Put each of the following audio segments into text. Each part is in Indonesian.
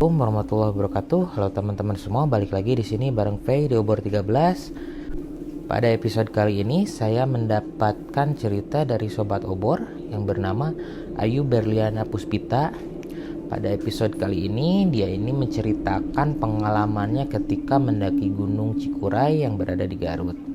Assalamualaikum warahmatullahi wabarakatuh. Halo teman-teman semua, balik lagi di sini bareng Faye di Obor 13. Pada episode kali ini saya mendapatkan cerita dari sobat Obor yang bernama Ayu Berliana Puspita. Pada episode kali ini dia ini menceritakan pengalamannya ketika mendaki Gunung Cikuray yang berada di Garut.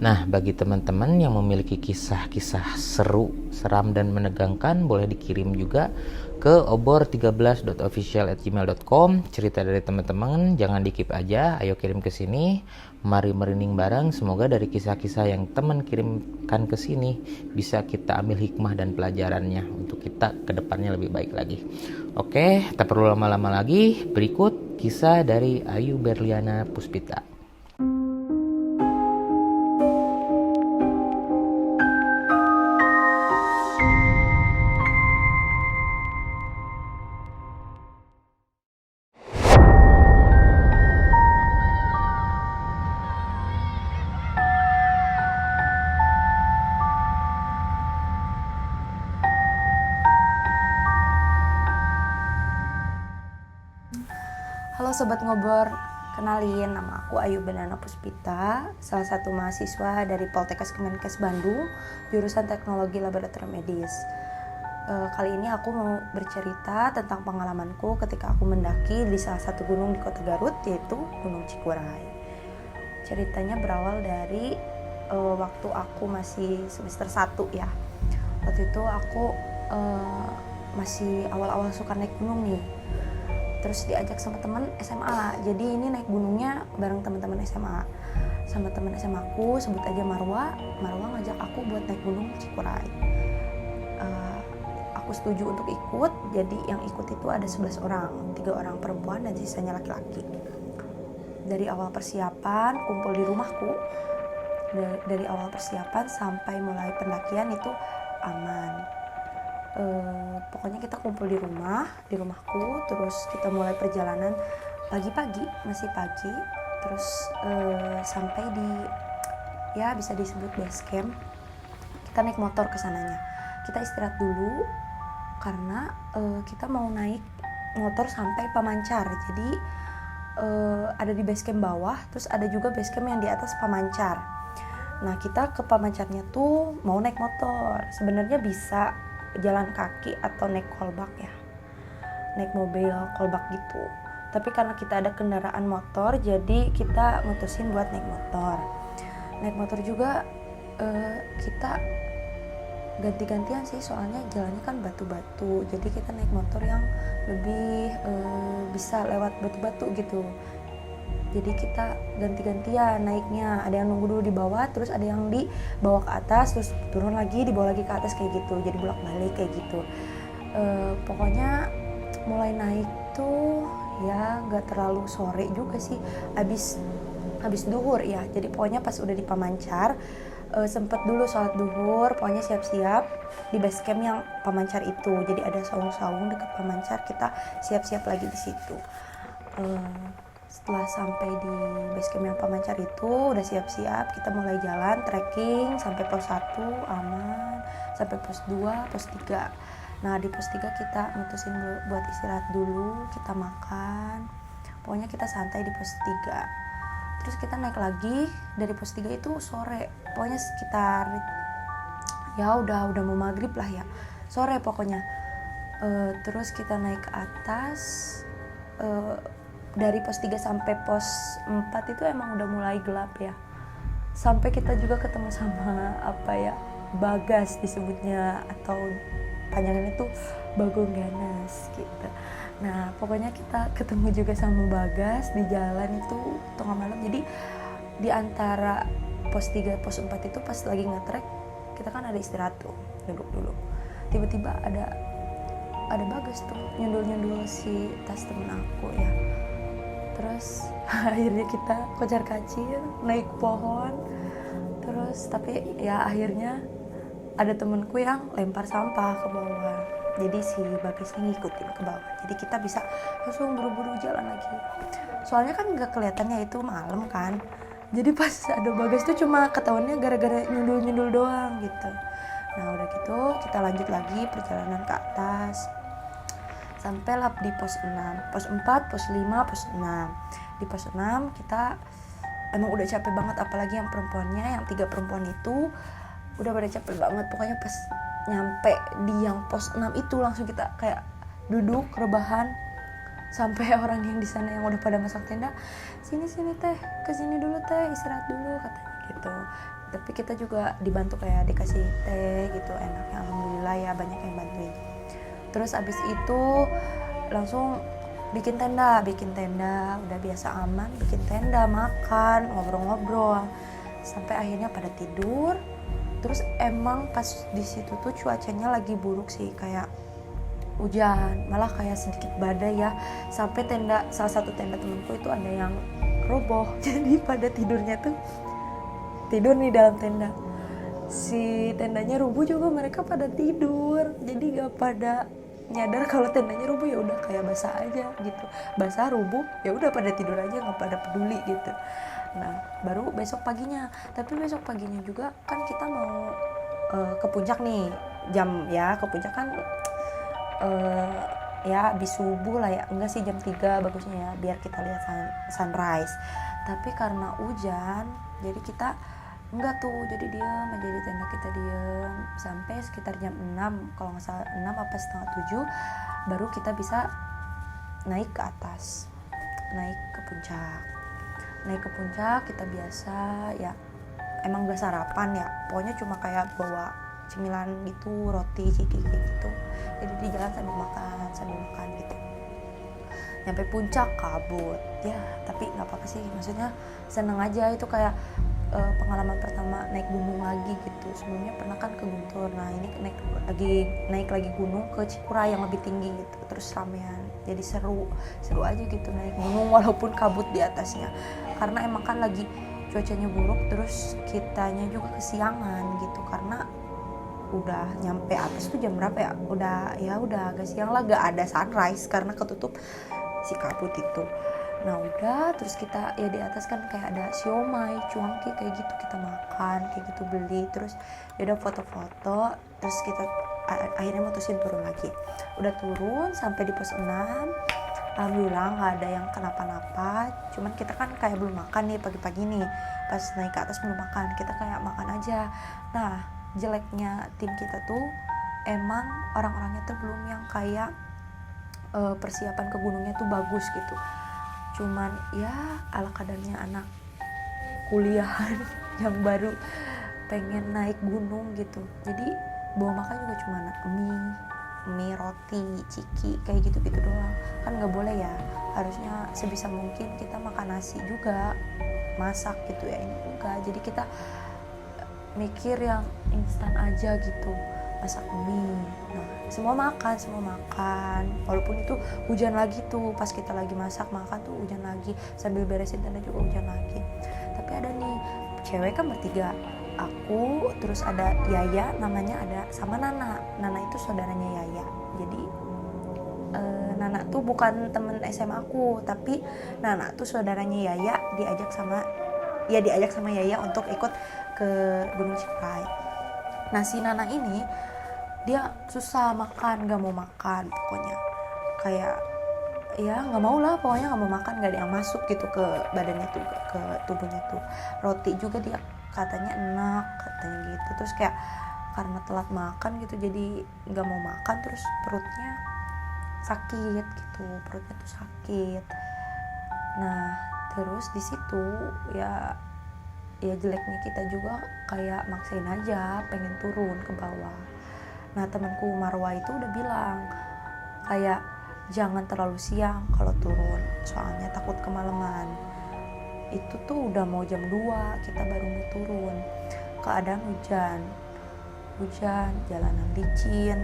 Nah, bagi teman-teman yang memiliki kisah-kisah seru, seram dan menegangkan, boleh dikirim juga ke obor13.official@gmail.com. Cerita dari teman-teman jangan di-keep aja, ayo kirim ke sini. Mari merinding bareng, semoga dari kisah-kisah yang teman kirimkan ke sini bisa kita ambil hikmah dan pelajarannya untuk kita ke depannya lebih baik lagi. Oke, tak perlu lama-lama lagi, berikut kisah dari Ayu Berliana Puspita. Halo Sobat Ngobor, kenalin nama aku Ayu Berliana Puspita, salah satu mahasiswa dari Poltekkes Kemenkes Bandung, jurusan Teknologi Laboratorium Medis. Kali ini aku mau bercerita tentang pengalamanku ketika aku mendaki di salah satu gunung di kota Garut, yaitu Gunung Cikuray. Ceritanya berawal dari waktu aku masih semester 1 ya. Waktu itu aku masih awal-awal suka naik gunung nih. Terus diajak sama teman SMA. Jadi ini naik gunungnya bareng teman-teman SMA. Sama teman SMA aku, sebut aja Marwa. Marwa ngajak aku buat naik gunung Cikuray. Aku setuju untuk ikut. Jadi yang ikut itu ada 11 orang, 3 orang perempuan dan sisanya laki-laki. Dari awal persiapan kumpul di rumahku. Dari awal persiapan sampai mulai pendakian itu aman. Pokoknya kita kumpul di rumahku, terus kita mulai perjalanan pagi-pagi, masih pagi, terus sampai di ya bisa disebut base camp. Kita naik motor ke sananya. Kita istirahat dulu karena kita mau naik motor sampai Pamancar. Jadi ada di base camp bawah, terus ada juga base camp yang di atas Pamancar. Nah, kita ke Pamancarnya tuh mau naik motor. Sebenarnya bisa jalan kaki atau naik kolbak ya, naik mobil kolbak gitu, tapi karena kita ada kendaraan motor jadi kita mutusin buat naik motor juga. Kita ganti-gantian sih, soalnya jalannya kan batu-batu, jadi kita naik motor yang lebih bisa lewat batu-batu gitu. Jadi kita ganti-gantian naiknya, ada yang nunggu dulu di bawah, terus ada yang dibawa ke atas, terus turun lagi, dibawa lagi ke atas kayak gitu. Jadi bolak-balik kayak gitu. Pokoknya mulai naik tuh ya nggak terlalu sore juga sih, habis duhur ya. Jadi pokoknya pas udah di Pamancar, sempet dulu sholat duhur, pokoknya siap-siap di base camp yang Pamancar itu. Jadi ada saung-saung dekat Pamancar, kita siap-siap lagi di situ. Setelah sampai di base camp yang Pamancar itu udah siap-siap, kita mulai jalan trekking sampai pos 1 aman, sampai pos 2, pos 3. Nah, di pos 3 kita mutusin buat istirahat dulu, kita makan. Pokoknya kita santai di pos 3. Terus kita naik lagi dari pos 3 itu sore. Pokoknya sekitar ya udah mau maghrib lah ya. Sore pokoknya. Terus kita naik ke atas. Dari pos 3 sampai pos 4 itu emang udah mulai gelap ya. Sampai kita juga ketemu sama Bagas disebutnya, atau panjangannya tuh Bagong Ganas gitu. Nah, pokoknya kita ketemu juga sama Bagas di jalan itu tengah malam. Jadi di antara pos 3 pos 4 itu pas lagi nge-trek, kita kan ada istirahat tuh, duduk dulu. Tiba-tiba ada Bagas tuh nyundul si tas temen aku ya. Terus akhirnya kita kocar-kacir naik pohon. Terus tapi ya akhirnya ada temenku yang lempar sampah ke bawah. Jadi si Bagasnya ngikutin ke bawah. Jadi kita bisa langsung buru-buru jalan lagi. Soalnya kan nggak kelihatannya itu malam kan. Jadi pas ada Bagas tuh cuma ketahuannya gara-gara nyundul-nyundul doang gitu. Nah udah gitu kita lanjut lagi perjalanan ke atas. Sampailah di pos 6, pos 4, pos 5, pos 6. Di pos 6 kita emang udah capek banget, apalagi yang perempuannya, yang 3 perempuan itu udah pada capek banget. Pokoknya pas nyampe di yang pos 6 itu langsung kita kayak duduk rebahan, sampai orang yang di sana yang udah pada masak tenda, sini teh, kesini dulu teh, istirahat dulu katanya gitu. Tapi kita juga dibantu kayak dikasih teh gitu, enaknya alhamdulillah ya, banyak yang bantuin. Terus abis itu langsung bikin tenda, udah biasa aman, bikin tenda, makan, ngobrol-ngobrol, sampai akhirnya pada tidur. Terus emang pas di situ tuh cuacanya lagi buruk sih, kayak hujan, malah kayak sedikit badai ya, sampai salah satu tenda temanku itu ada yang roboh. Jadi pada tidurnya tuh tidur nih dalam tenda, si tendanya rubuh juga mereka pada tidur, jadi gak pada nyadar kalau tendanya rubuh, ya udah kayak basah aja gitu, basah rubuh ya udah pada tidur aja, nggak pada peduli gitu. Nah baru besok paginya, tapi besok paginya juga kan kita mau ke puncak nih, ke puncak kan ya habis subuh lah ya, enggak sih jam 3 bagusnya ya, biar kita lihat sunrise. Tapi karena hujan jadi kita enggak tuh, jadi diam aja di tenda, kita diam sampai sekitar jam 6, kalau nggak salah 6 apa setengah 7 baru kita bisa naik ke atas, naik ke puncak. Kita biasa ya, emang gak sarapan ya, pokoknya cuma kayak bawa cemilan gitu, roti, ciki gitu, jadi di jalan sambil makan gitu. Nyampe puncak kabut ya, tapi nggak apa-apa sih, maksudnya seneng aja, itu kayak pengalaman pertama naik gunung lagi gitu. Sebelumnya pernah kan ke Guntur, nah ini naik lagi gunung ke Cikura yang lebih tinggi gitu, terus ramean, jadi seru aja gitu naik gunung walaupun kabut di atasnya, karena emang kan lagi cuacanya buruk, terus kitanya juga kesiangan gitu, karena udah nyampe atas tuh jam berapa ya, udah agak siang lah, gak ada sunrise karena ketutup si kabut itu. Nah udah, terus kita ya di atas kan kayak ada siomay, cuangki kayak gitu, kita makan kayak gitu, beli, terus ya udah foto-foto, terus kita akhirnya mutusin turun lagi. Udah turun sampai di pos 6, alhamdulillah nggak ada yang kenapa-napa, cuman kita kan kayak belum makan nih pagi-pagi nih, pas naik ke atas belum makan, kita kayak makan aja. Nah jeleknya tim kita tuh emang orang-orangnya tuh belum yang kayak persiapan ke gunungnya tuh bagus gitu, cuman ya ala kadarnya anak kuliahan yang baru pengen naik gunung gitu, jadi bawa makan juga cuma mie, roti, ciki kayak gitu-gitu doang, kan nggak boleh ya, harusnya sebisa mungkin kita makan nasi juga, masak gitu ya, ini enggak, jadi kita mikir yang instan aja gitu, masak mie. Nah semua makan walaupun itu hujan lagi tuh, pas kita lagi masak makan tuh hujan lagi, sambil beresin tenda juga hujan lagi. Tapi ada nih cewek kan bertiga, aku, terus ada Yaya namanya, ada sama Nana itu saudaranya Yaya. Jadi Nana tuh bukan temen SMA aku, tapi Nana tuh saudaranya Yaya, diajak sama Yaya untuk ikut ke Gunung Cipai. Nah si Nana ini dia susah makan, gak mau makan, pokoknya kayak ya nggak mau lah, pokoknya nggak mau makan, nggak ada yang masuk gitu ke badannya tuh, ke tubuhnya tuh. Roti juga dia katanya enak katanya gitu, terus kayak karena telat makan gitu jadi nggak mau makan, terus perutnya sakit gitu, perutnya tuh sakit. Nah terus di situ ya jeleknya kita juga kayak maksain aja pengen turun ke bawah. Nah temanku Marwa itu udah bilang kayak jangan terlalu siang kalau turun, soalnya takut kemalaman. Itu tuh udah mau jam 2 kita baru mau turun, keadaan hujan, jalanan licin,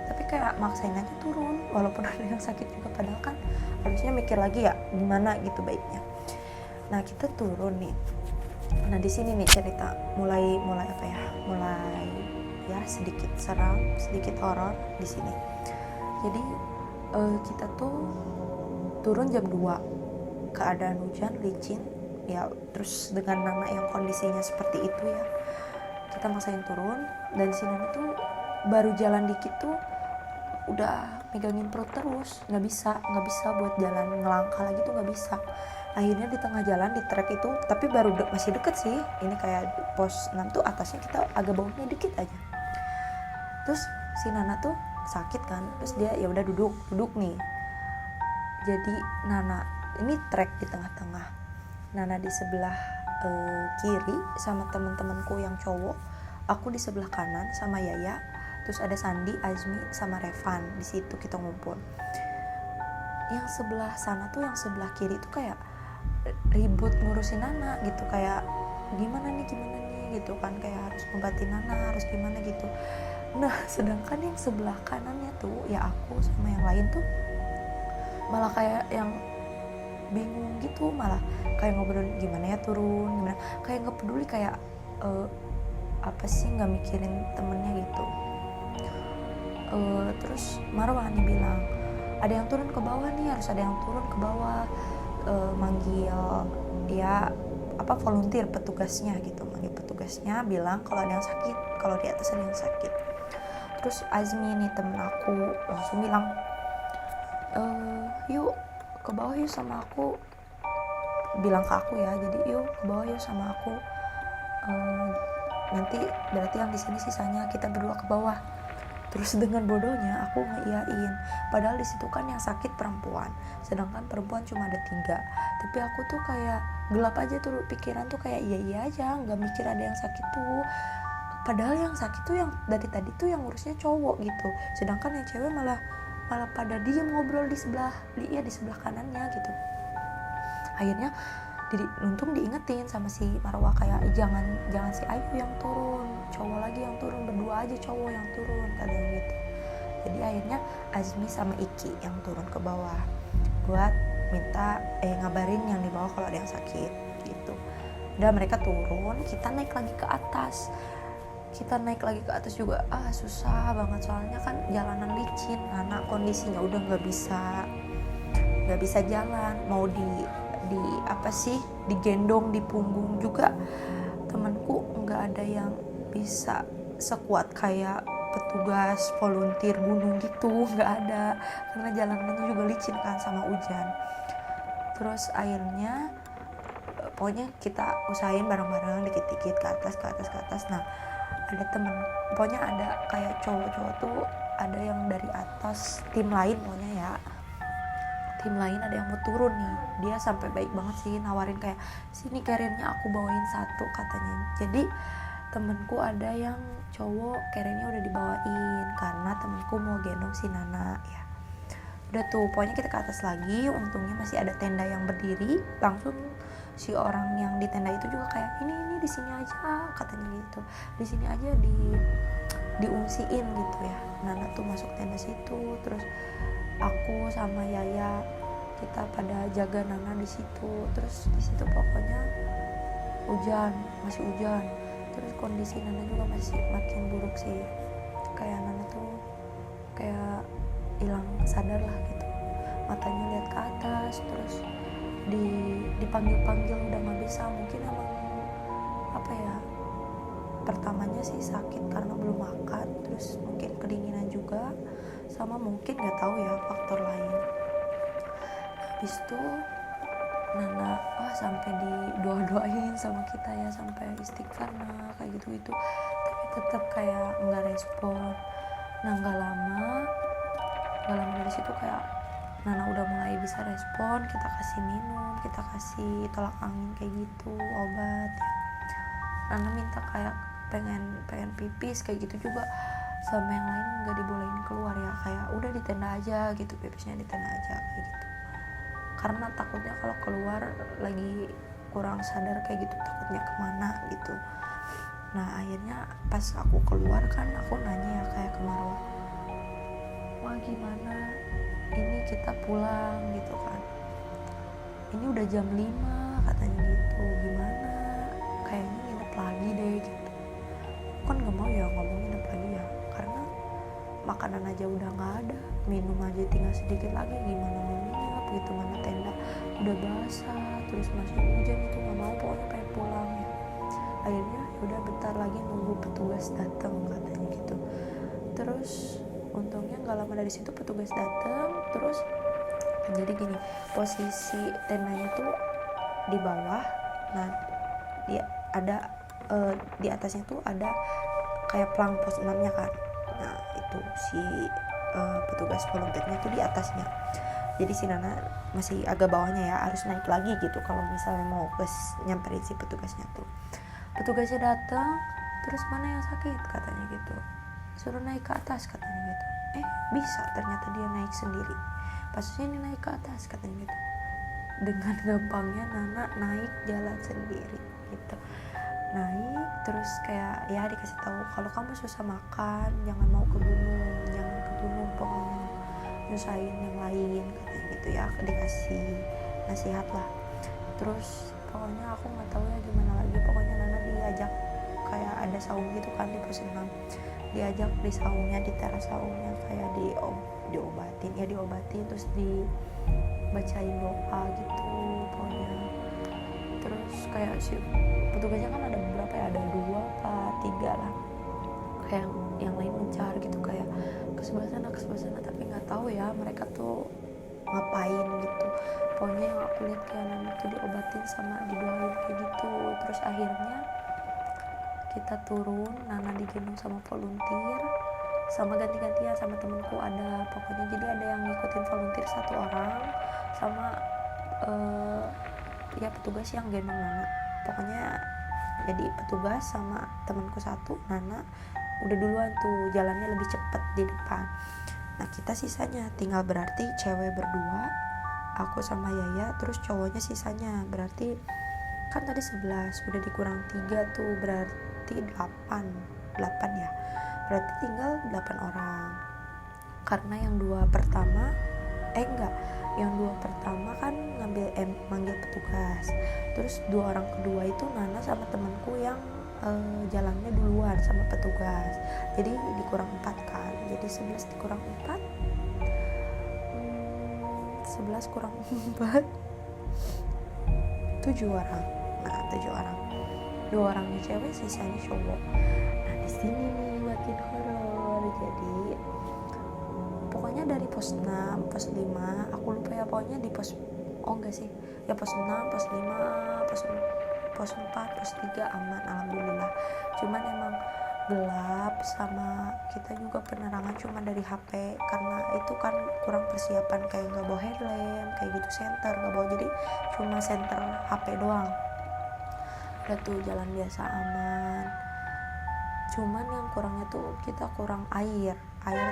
tapi kayak maksain aja turun walaupun ada yang sakit juga, padahal kan harusnya mikir lagi ya gimana gitu baiknya. Nah kita turun nih. Nah di sini nih cerita mulai ya sedikit seram, sedikit horor di sini. Jadi kita tuh turun jam 2, keadaan hujan, licin ya, terus dengan Nana yang kondisinya seperti itu ya, kita maksain turun. Dan si Nana tuh baru jalan dikit tuh udah megangin perut terus, nggak bisa buat jalan ngelangkah lagi tuh nggak bisa. Akhirnya di tengah jalan di trek itu, tapi baru masih deket sih, ini kayak pos 6 tuh atasnya kita agak bawahnya dikit aja. Terus si Nana tuh sakit kan, terus dia ya udah duduk nih. Jadi Nana ini trek di tengah-tengah, Nana di sebelah kiri sama temen-temenku yang cowok, aku di sebelah kanan sama Yaya, terus ada Sandi, Azmi sama Revan. Di situ kita ngumpul. Yang sebelah sana tuh, yang sebelah kiri tuh kayak ribut ngurusin Nana gitu, kayak gimana nih gitu kan, kayak harus ngobatin Nana, harus gimana gitu. Nah sedangkan yang sebelah kanannya tuh ya aku sama yang lain tuh malah kayak yang bingung gitu, malah kayak ngobrol gimana ya turun, gimana, kayak nggak peduli, kayak apa sih, nggak mikirin temennya gitu. Terus Marwah nih bilang ada yang turun ke bawah nih, harus ada yang turun ke bawah, manggil ya volunteer petugasnya gitu, manggil petugasnya bilang kalau ada yang sakit, kalau di atas ada yang sakit. Terus Azmi nih temen aku langsung bilang yuk ke bawah yuk sama aku, bilang ke aku ya, jadi yuk ke bawah yuk sama aku, nanti berarti yang di sini sisanya kita berdua ke bawah. Terus dengan bodohnya aku ngeiyain, padahal di situ kan yang sakit perempuan, sedangkan perempuan cuma ada 3. Tapi aku tuh kayak gelap aja tuh pikiran tuh, kayak iya aja, nggak mikir ada yang sakit tuh. Padahal yang sakit tuh yang dari tadi tuh yang ngurusnya cowok gitu, sedangkan yang cewek malah pada diem ngobrol di sebelah kanannya gitu. Akhirnya untung diingetin sama si Marwah, kayak jangan si Ayu yang turun, cowok lagi yang turun, berdua aja cowok yang turun, katanya gitu. Jadi akhirnya Azmi sama Iki yang turun ke bawah buat minta ngabarin yang di bawah kalau ada yang sakit gitu. Udah mereka turun, kita naik lagi ke atas. Juga susah banget, soalnya kan jalanan licin, anak kondisinya udah nggak bisa jalan, mau digendong di punggung juga temanku nggak ada yang bisa sekuat kayak petugas volunteer gunung gitu, nggak ada, karena jalanannya juga licin kan sama hujan. Terus akhirnya pokoknya kita usahain bareng-bareng dikit-dikit ke atas. Nah ada pokoknya ada kayak cowok-cowok tuh, ada yang dari atas tim lain, pokoknya ya tim lain ada yang mau turun nih. Dia sampai baik banget sih nawarin kayak, sini carrier-nya aku bawain 1 katanya. Jadi temenku ada yang cowok carrier-nya udah dibawain karena temenku mau gendong si Nana ya. Udah tuh pokoknya kita ke atas lagi, untungnya masih ada tenda yang berdiri. Langsung si orang yang di tenda itu juga kayak ini di sini aja katanya gitu, di sini aja diungsiin gitu ya. Nana tuh masuk tenda situ, terus aku sama Yaya kita pada jaga Nana di situ. Terus di situ pokoknya masih hujan, terus kondisi Nana juga masih makin buruk sih, kayak Nana tuh kayak hilang sadar lah gitu, matanya lihat ke atas, terus dipanggil udah nggak bisa. Mungkin emang pertamanya sih sakit karena belum makan, terus mungkin kedinginan juga, sama mungkin nggak tahu ya faktor lain. Habis itu Nana sampai didoa-doain sama kita ya, sampai istighfar kayak gitu, tapi tetap kayak nggak respon. Nah nggak lama dari situ kayak Nana udah mulai bisa respon, kita kasih minum, kita kasih tolak angin kayak gitu, obat ya. Nana minta kayak pengen pipis kayak gitu juga, sama yang lain nggak dibolehin keluar ya, kayak udah di tenda aja gitu, pipisnya di tenda aja kayak gitu, karena takutnya kalau keluar lagi kurang sadar kayak gitu, takutnya kemana gitu. Nah akhirnya pas aku keluar kan, aku nanya ya kayak ke Marwah, wah gimana ini kita pulang gitu kan, ini udah jam 5 katanya gitu, gimana kayaknya nginep lagi deh gitu. Kan gak mau ya ngomong nginep lagi ya, karena makanan aja udah gak ada, minum aja tinggal sedikit lagi, gimana mau nginep gitu, mana tenda udah basah, terus masih hujan, itu gak mau, pokoknya pengen pulang ya. Akhirnya udah bentar lagi nunggu petugas datang katanya gitu. Terus untungnya nggak lama dari situ petugas datang. Terus jadi gini, posisi tendanya tuh di bawah, nah dia ada di atasnya tuh ada kayak pelang pos 6 nya kan. Nah itu si petugas volunteernya tuh di atasnya, jadi si Nana masih agak bawahnya ya, harus naik lagi gitu kalau misalnya mau nyamperin si petugasnya tuh. Petugasnya datang, terus mana yang sakit katanya gitu, suruh naik ke atas katanya gitu. Bisa, ternyata dia naik sendiri. Pasnya ini naik ke atas katanya gitu. Dengan gampangnya Nana naik jalan sendiri gitu. Naik terus kayak ya dikasih tahu kalau kamu susah makan jangan mau ke gunung pokoknya nyusahin yang lain katanya gitu ya, dikasih nasihat lah. Terus pokoknya aku nggak tahu ya gimana lagi, pokoknya Nana diajak kayak ada saung gitu kan di pos 6, diajak di saungnya, di teras saungnya kayak diobatin terus dibacain doa gitu pokoknya. Terus kayak si petugasnya kan ada beberapa ya, ada 2 apa 3 lah, kayak yang lain mencar gitu kayak ke sebelah sana tapi nggak tahu ya mereka tuh ngapain gitu. Pokoknya yang aku lihat kayak Nana tuh diobatin sama didoain kayak gitu. Terus akhirnya kita turun, Nana digendong sama volunteer, sama ganti-gantian sama temenku ada, pokoknya jadi ada yang ngikutin volunteer 1 orang sama ya petugas yang gendong Nana. Pokoknya jadi petugas sama temanku 1, Nana udah duluan tuh, jalannya lebih cepet di depan. Nah kita sisanya tinggal berarti cewek berdua, aku sama Yaya, terus cowoknya sisanya, berarti kan tadi 11 udah dikurang 3 tuh, berarti 8 ya, berarti tinggal 8 orang. Karena yang 2 pertama yang 2 pertama kan manggil petugas, terus 2 orang kedua itu Nana sama temanku yang jalannya duluan sama petugas, jadi dikurang 4 kan, jadi 11 dikurang 4 11 kurang 4 7 orang. Nah 7 orang, 2 orangnya cewek, sisanya cowok. Nah di sini nih makin horor. Jadi pokoknya dari pos 6, pos 5 aku lupa ya, pokoknya di pos ya pos 6, pos 5, pos 4, pos 3 aman alhamdulillah. Cuman emang gelap, sama kita juga penerangan cuma dari HP karena itu kan kurang persiapan, kayak nggak bawa headlamp kayak gitu, senter nggak bawa, jadi cuma senter HP doang. Udah tuh jalan biasa aman. Cuman yang kurangnya tuh kita kurang air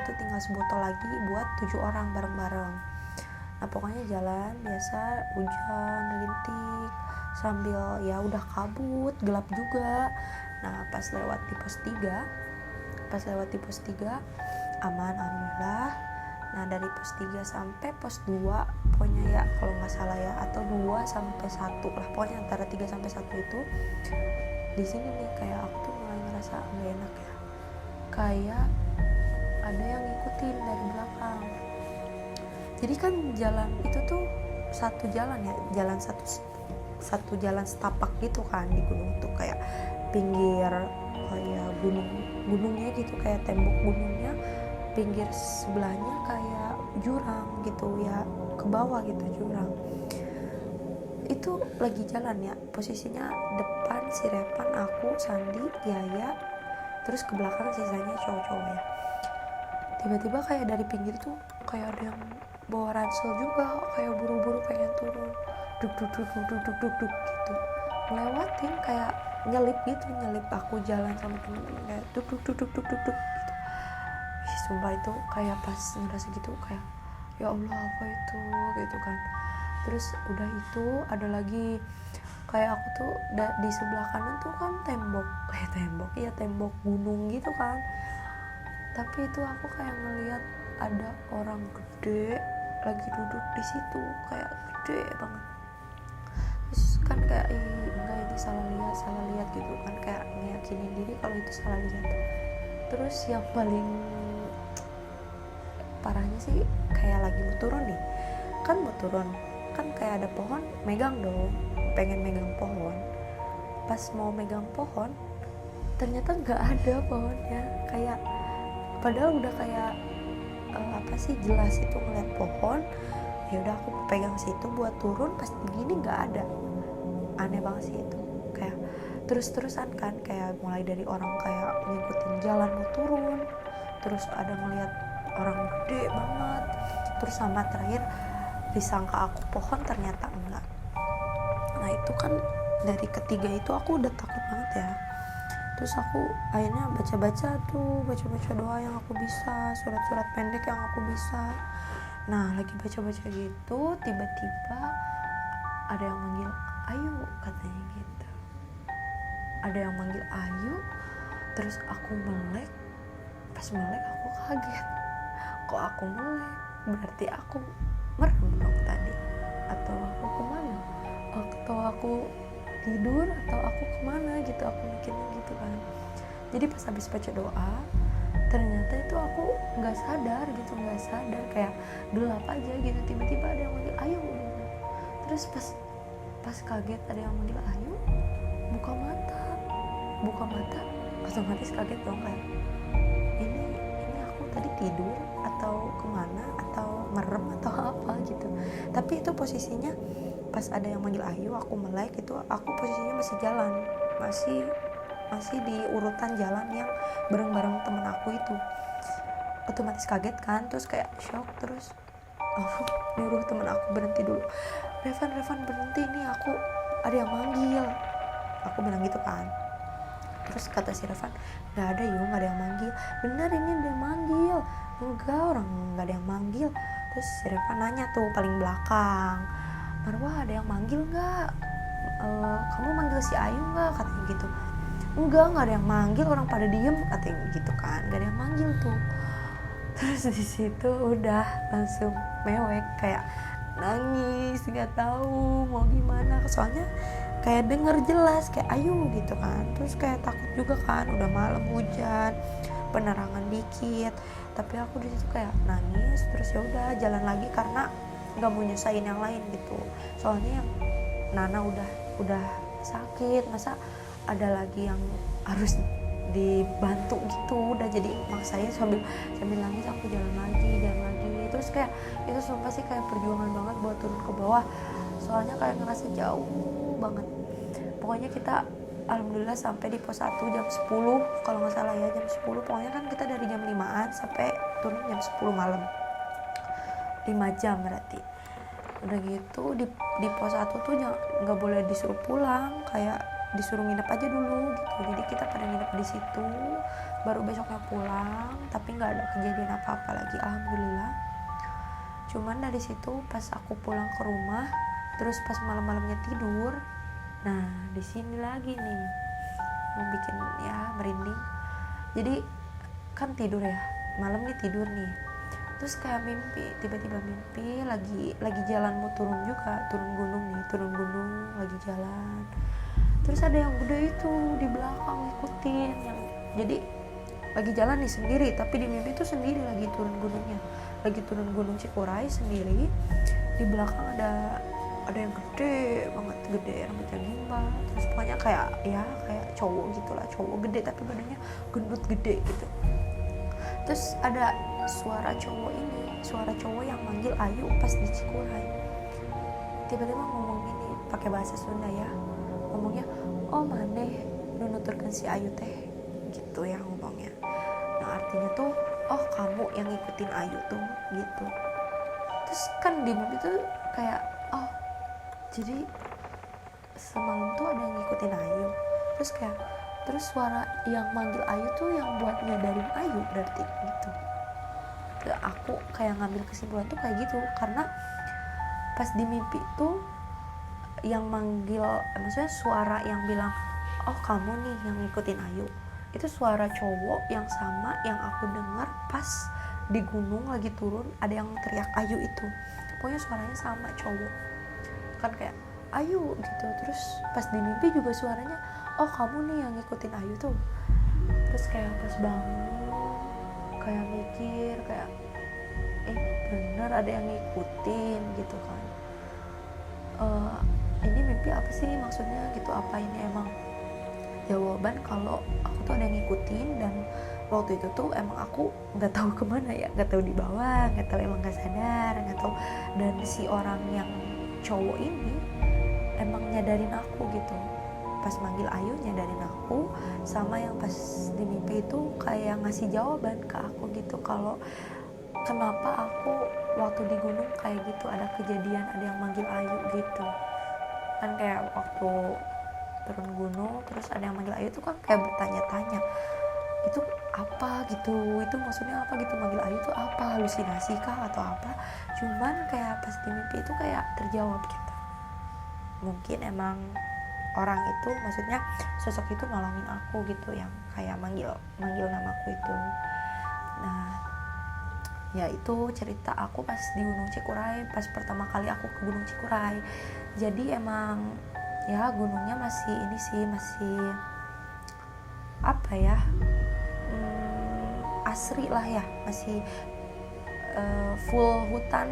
tuh tinggal sebotol lagi buat 7 orang bareng-bareng. Nah pokoknya jalan biasa, hujan rintik sambil ya udah kabut, gelap juga. Nah pas lewat di pos 3 aman alhamdulillah. Nah dari pos 3 sampai pos 2 pokoknya ya kalau nggak salah ya, atau 2 sampai 1 lah, pokoknya antara 3 sampai 1 itu di sini nih kayak aku tuh mulai ngerasa nggak enak ya, kayak ada yang ngikutin dari belakang. Jadi kan jalan itu tuh satu jalan ya, jalan satu jalan setapak gitu kan di gunung tuh, kayak pinggir kayak gunungnya gitu, kayak tembok gunungnya, pinggir sebelahnya kayak jurang gitu ya, ke bawah gitu jurang. Itu lagi jalan ya, posisinya depan si Repan, aku, Sandi, Yaya, terus ke belakang sisanya cowok-cowok ya. Tiba-tiba kayak dari pinggir tuh kayak ada yang bawa ransel juga, kayak buru-buru pengen turun, duk gitu, ngelewatin kayak nyelip aku jalan sama temen-temen kayak duk gitu. Sumpah itu kayak pas ngerasa gitu kayak ya Allah apa itu gitu kan. Terus udah itu ada lagi kayak aku tuh di sebelah kanan tuh kan tembok gunung gitu kan, tapi itu aku kayak ngelihat ada orang gede lagi duduk di situ, kayak gede banget. Terus kan kayak enggak, ini salah lihat gitu kan, kayak ngeyakinin diri kalau itu salah lihat. Terus yang paling parahnya sih kayak lagi mau turun nih, kan kayak ada pohon, pengen megang pohon. Pas mau megang pohon ternyata nggak ada pohonnya, kayak padahal udah kayak gimana sih, jelas itu ngeliat pohon. Ya udah aku pegang situ buat turun, pas begini nggak ada. Aneh banget sih itu, kayak terus-terusan kan, kayak mulai dari orang kayak ngikutin jalan mau turun, terus ada ngeliat orang gede banget, terus sama terakhir disangka aku pohon, ternyata enggak. Nah itu kan dari ketiga itu aku udah takut banget ya. Terus aku akhirnya baca-baca doa yang aku bisa, surat-surat pendek yang aku bisa. Nah lagi baca-baca gitu, tiba-tiba ada yang manggil Ayu, katanya gitu. Ada yang manggil Ayu, terus aku melek. Pas melek aku kaget, kok aku melek, berarti aku merem dong tadi, atau aku kemana, atau aku tidur, atau aku kemana gitu, aku mikirnya gitu kan. Jadi pas habis baca doa, ternyata itu aku nggak sadar, kayak gelap aja gitu, tiba-tiba ada yang manggil Ayu gitu. Terus pas kaget ada yang manggil Ayu, buka mata, otomatis kaget dong, kayak ini aku tadi tidur atau kemana, atau merem atau apa gitu. Tapi itu posisinya pas ada yang manggil Ayu, aku melek itu, aku posisinya masih jalan, masih di urutan jalan yang bareng temen aku itu. Otomatis kaget kan, terus kayak shock, terus nyuruh temen aku berhenti dulu. Revan berhenti nih, aku ada yang manggil, aku bilang gitu kan. Terus kata si Revan, nggak ada yuk, nggak ada yang manggil. Bener, ini ada yang manggil. Enggak, orang nggak ada yang manggil. Terus si Revan nanya tuh paling belakang, Marwah ada yang manggil nggak? Kamu manggil si Ayu nggak? Katanya gitu. Enggak ada yang manggil, orang pada diem, katanya gitu kan. Nggak ada yang manggil tuh. Terus di situ udah langsung mewek, kayak nangis, nggak tahu mau gimana. Soalnya kayak denger jelas kayak Ayu gitu kan. Terus kayak takut juga kan, udah malam hujan, penerangan dikit. Tapi aku di situ kayak nangis, terus ya udah jalan lagi karena nggak mau nyusahin yang lain gitu. Soalnya yang Nana udah sakit, masa ada lagi yang harus dibantu gitu. Udah jadi maksain sambil nangis aku jalan lagi. Terus kayak itu sumpah sih kayak perjuangan banget buat turun ke bawah, soalnya kayak ngerasa jauh banget. Pokoknya kita alhamdulillah sampai di pos 1 jam 10 kalau nggak salah ya, jam 10. Pokoknya kan kita dari jam 5an sampai turun jam 10 malam, 5 jam berarti. Udah gitu di pos 1 tuh nggak boleh disuruh pulang, kayak disuruh nginep aja dulu gitu. Jadi kita pada nginep di situ, baru besoknya pulang. Tapi nggak ada kejadian apa-apa lagi, alhamdulillah. Cuman dari situ pas aku pulang ke rumah, terus pas malam-malamnya tidur, nah di sini lagi nih yang bikin ya merinding. Jadi kan tidur ya, malam nih tidur nih, terus kayak mimpi, tiba-tiba mimpi lagi jalan mau turun gunung lagi jalan. Terus ada yang gede itu di belakang ngikutin, yang jadi lagi jalan nih sendiri, tapi di mimpi itu sendiri lagi turun gunung Cikuray sendiri. Di belakang ada yang gede banget, rambutnya gimbal, terus pokoknya kayak cowok gitulah, cowok gede tapi badannya gendut gede gitu. Terus ada suara cowok yang manggil Ayu pas di Cikuray. Tiba-tiba ngomong ini pakai bahasa Sunda ya, ngomongnya, oh maneh nunuturkan si Ayu teh, gitu ya ngomongnya. Nah artinya tuh, oh kamu yang ngikutin Ayu tuh, gitu. Terus kan di mimpi tuh kayak, oh jadi semalam tuh ada yang ngikutin Ayu. Terus suara yang manggil Ayu tuh yang buat nyadarin Ayu berarti gitu. Aku kayak ngambil kesimpulan tuh kayak gitu, karena pas di mimpi tuh yang manggil, maksudnya suara yang bilang, oh kamu nih yang ngikutin Ayu, itu suara cowok yang sama yang aku dengar pas di gunung lagi turun, ada yang teriak Ayu itu. Pokoknya suaranya sama, cowok kan kayak Ayu gitu. Terus pas di mimpi juga suaranya, oh kamu nih yang ngikutin Ayu tuh. Terus kayak pas bangun kayak mikir kayak bener ada yang ngikutin gitu kan. Ini mimpi apa sih maksudnya gitu, apa ini emang jawaban kalau aku tuh ada yang ngikutin dan waktu itu tuh emang aku nggak tahu kemana ya, nggak tahu di bawah, nggak tahu, emang nggak sadar, nggak tahu. Dan si orang yang cowok ini emang nyadarin aku gitu, pas manggil Ayu nyadarin aku, sama yang pas di mimpi itu kayak ngasih jawaban ke aku gitu, kalau kenapa aku waktu di gunung kayak gitu, ada kejadian ada yang manggil Ayu gitu kan, kayak waktu turun gunung terus ada yang manggil Ayu tuh kan kayak bertanya-tanya itu apa gitu, itu maksudnya apa gitu, manggil Ayu tuh apa, halusinasi kah atau apa. Cuman kayak pas di mimpi itu kayak terjawab gitu, mungkin emang orang itu, maksudnya sosok itu nolongin aku gitu, yang kayak manggil namaku itu. Nah ya itu cerita aku pas di Gunung Cikuray, pas pertama kali aku ke Gunung Cikuray. Jadi emang ya gunungnya masih ini sih, masih apa ya, asri lah ya, masih full hutan,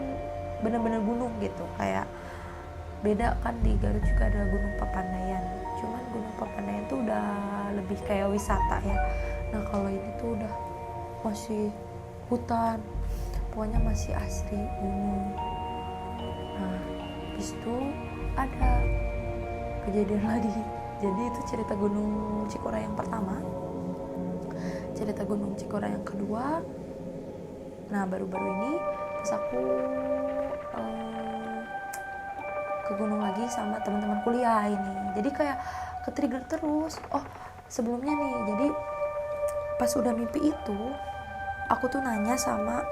bener-bener gunung gitu. Kayak beda kan, di Garut juga ada Gunung Papandayan, cuman Gunung Papandayan tuh udah lebih kayak wisata ya. Nah kalau ini tuh udah masih hutan, pokoknya masih asri gunung. Nah habis itu ada kejadian lagi. Jadi itu cerita Gunung Cikuray yang pertama, cerita Gunung Cikuray yang kedua. Nah baru-baru ini pas aku ke gunung lagi sama teman-teman kuliah ini, jadi kayak ke-trigger terus. Oh sebelumnya nih, jadi pas udah mimpi itu aku tuh nanya sama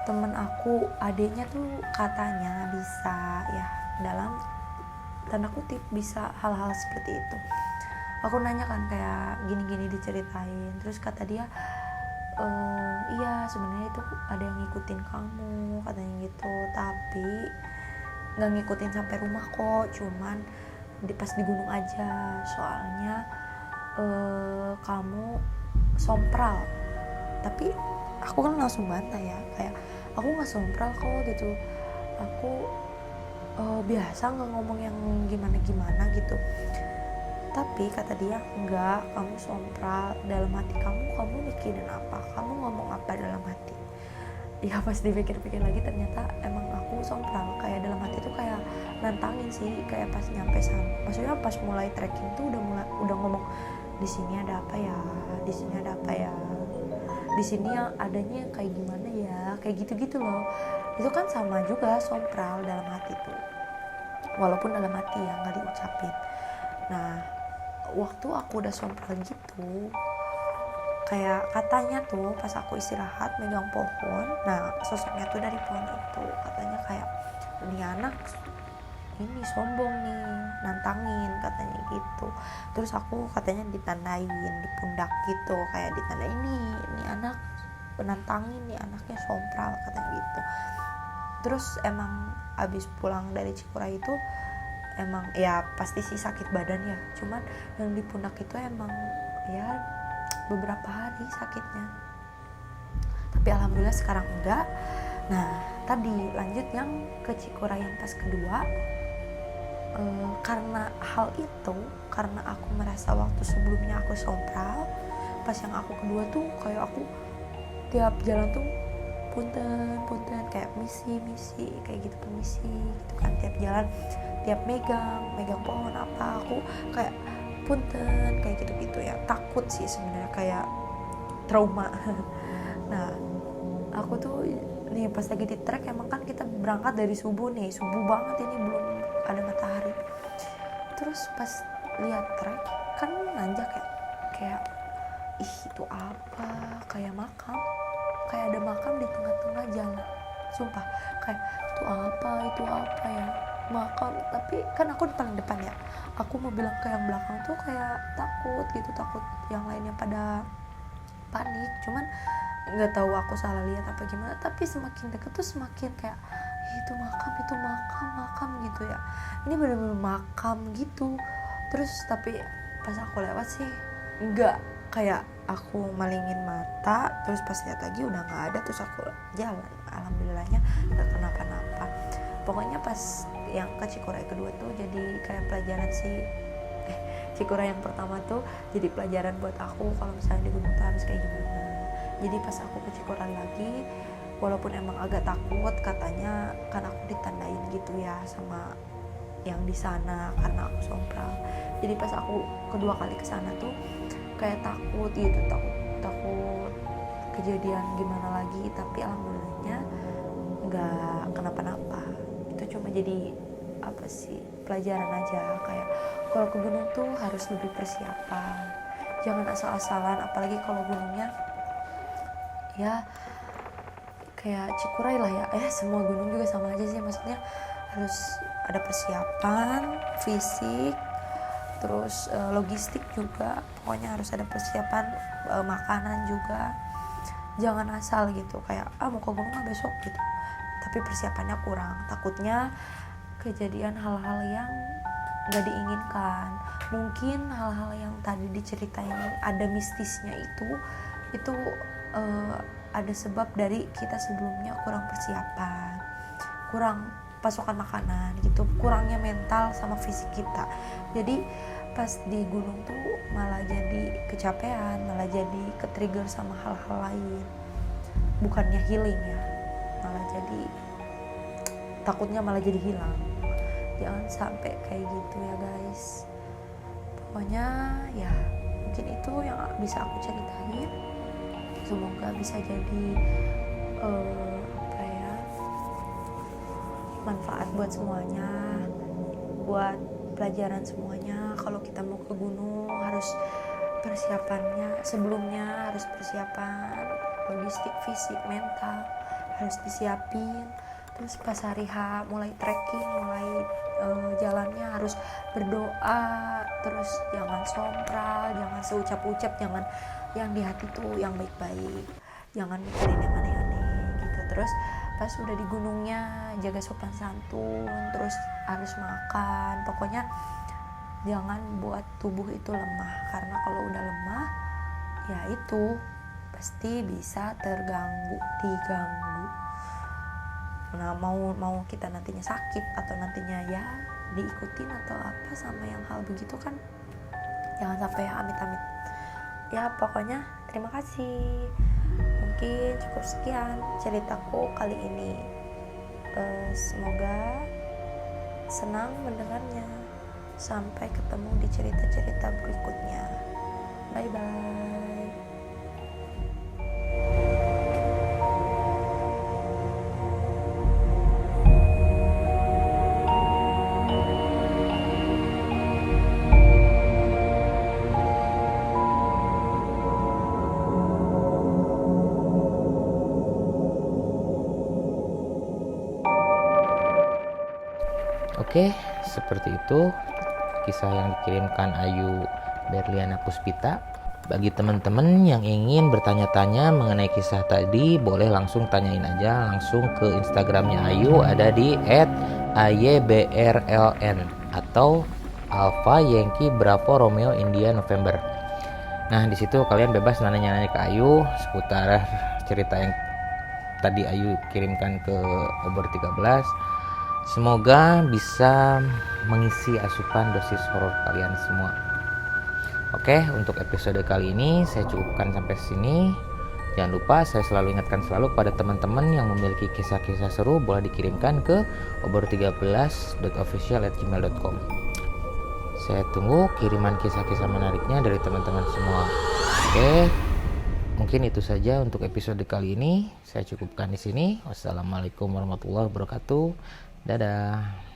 temen aku, adiknya tuh katanya bisa ya, dalam tanda kutip bisa hal-hal seperti itu. Aku nanya kan kayak gini-gini diceritain, terus kata dia iya sebenarnya itu ada yang ngikutin kamu katanya gitu, tapi nggak ngikutin sampai rumah kok, cuman pas di gunung aja, soalnya kamu sompral. Tapi aku kan langsung bantah ya, kayak aku nggak sompral kok gitu, aku biasa nggak ngomong yang gimana-gimana gitu. Tapi kata dia, enggak, kamu sompral, dalam hati kamu mikirin apa, kamu ngomong apa dalam hati. Ya pas dipikir-pikir lagi ternyata emang aku sompral, kayak dalam hati tuh kayak nantangin sih, kayak pas nyampe sana, maksudnya pas mulai trekking tuh udah ngomong, di sini ada apa ya, di sini ada apa ya, di sini yang adanya kayak gimana ya, kayak gitu-gitu loh. Itu kan sama juga sompral dalam hati tuh, walaupun dalam hati ya nggak diucapin. Nah waktu aku udah sompral gitu, kayak katanya tuh pas aku istirahat megang pohon, nah sosoknya tuh dari pohon itu katanya kayak, ini anak ini sombong nih, nantangin katanya gitu. Terus aku katanya ditandain di pundak gitu, kayak ditandain ini anak penantangin, nih anaknya sompral katanya gitu. Terus emang abis pulang dari Cikuray itu emang ya pasti sih sakit badan ya, cuman yang di pundak itu emang ya beberapa hari sakitnya, tapi alhamdulillah sekarang enggak. Nah tadi lanjut yang ke Cikuray yang pas kedua, karena hal itu, karena aku merasa waktu sebelumnya aku sompral, pas yang aku kedua tuh kayak aku tiap jalan tuh punten kayak misi kayak gitu, permisi gitu kan, tiap jalan, tiap megang pohon apa, aku kayak punten kayak gitu ya, takut sih sebenarnya, kayak trauma. Nah aku tuh nih pas lagi di trek, emang kan kita berangkat dari subuh banget, ini belum ada matahari. Terus pas lihat trek kan nanjak ya, kayak ih itu apa, kayak makam, kayak ada makam di tengah-tengah jalan, sumpah kayak itu apa ya, makam. Tapi kan aku di paling depan ya, aku mau bilang ke yang belakang tuh kayak takut gitu, takut yang lainnya pada panik, cuman nggak tahu aku salah lihat apa gimana. Tapi semakin deket tuh semakin kayak itu makam gitu ya, ini bener-bener makam gitu. Terus tapi pas aku lewat sih nggak, kayak aku malingin mata, terus pas lihat lagi udah nggak ada, terus aku jalan, alhamdulillahnya nggak kenapa-napa. Pokoknya pas yang ke Cikuray kedua tuh jadi kayak pelajaran sih, Cikura yang pertama tuh jadi pelajaran buat aku kalau misalnya di gunung tuh harus kayak gimana. Jadi pas aku ke Cikura lagi, walaupun emang agak takut, katanya kan aku ditandain gitu ya sama yang di sana karena aku sompral. Jadi pas aku kedua kali ke sana tuh kayak takut gitu, takut kejadian gimana lagi, tapi alhamdulillahnya nggak kenapa-napa. Itu cuma jadi apa sih, pelajaran aja, kayak kalau ke gunung tuh harus lebih persiapan, jangan asal-asalan, apalagi kalau gunungnya ya kayak Cikuray lah ya, semua gunung juga sama aja sih, maksudnya harus ada persiapan fisik, terus logistik juga, pokoknya harus ada persiapan makanan juga, jangan asal gitu kayak mau ke gunung besok gitu tapi persiapannya kurang, takutnya kejadian hal-hal yang gak diinginkan. Mungkin hal-hal yang tadi diceritain ada mistisnya itu ada sebab dari kita sebelumnya kurang persiapan, kurang pasokan makanan gitu, kurangnya mental sama fisik kita. Jadi pas di gunung tuh malah jadi kecapean, malah jadi ke-trigger sama hal-hal lain, bukannya healing ya, malah jadi takutnya malah jadi hilang. Jangan sampai kayak gitu ya guys. Pokoknya ya mungkin itu yang bisa aku ceritain, semoga bisa jadi manfaat buat semuanya, buat pelajaran semuanya. Kalau kita mau ke gunung harus persiapannya sebelumnya, harus persiapan logistik, fisik, mental harus disiapin. Terus pas hari H mulai trekking, mulai jalannya harus berdoa, terus jangan sompral, jangan seucap-ucap, jangan yang di hati tuh yang baik-baik, jangan mikirin yang aneh-aneh gitu. Terus pas udah di gunungnya jaga sopan santun, terus harus makan, pokoknya jangan buat tubuh itu lemah, karena kalau udah lemah ya itu pasti bisa diganggu. Nah mau kita nantinya sakit atau nantinya ya diikutin atau apa sama yang hal begitu kan, jangan sampai amit-amit ya. Pokoknya terima kasih, mungkin cukup sekian ceritaku kali ini. Semoga senang mendengarnya. Sampai ketemu di cerita-cerita berikutnya. Bye bye. Oke, seperti itu kisah yang dikirimkan Ayu Berliana Puspita. Bagi teman-teman yang ingin bertanya-tanya mengenai kisah tadi, boleh langsung tanyain aja langsung ke Instagramnya Ayu, ada di @aybrln atau Alpha Yankee Bravo Romeo India November. Nah, di situ kalian bebas nanya-nanya ke Ayu seputar cerita yang tadi Ayu kirimkan ke Obor 13. Semoga bisa mengisi asupan dosis horor kalian semua. Oke, untuk episode kali ini saya cukupkan sampai sini. Jangan lupa saya selalu ingatkan pada teman-teman yang memiliki kisah-kisah seru boleh dikirimkan ke obor13.official@gmail.com. Saya tunggu kiriman kisah-kisah menariknya dari teman-teman semua. Oke, mungkin itu saja untuk episode kali ini. Saya cukupkan di sini. Wassalamualaikum warahmatullahi wabarakatuh. Dadah.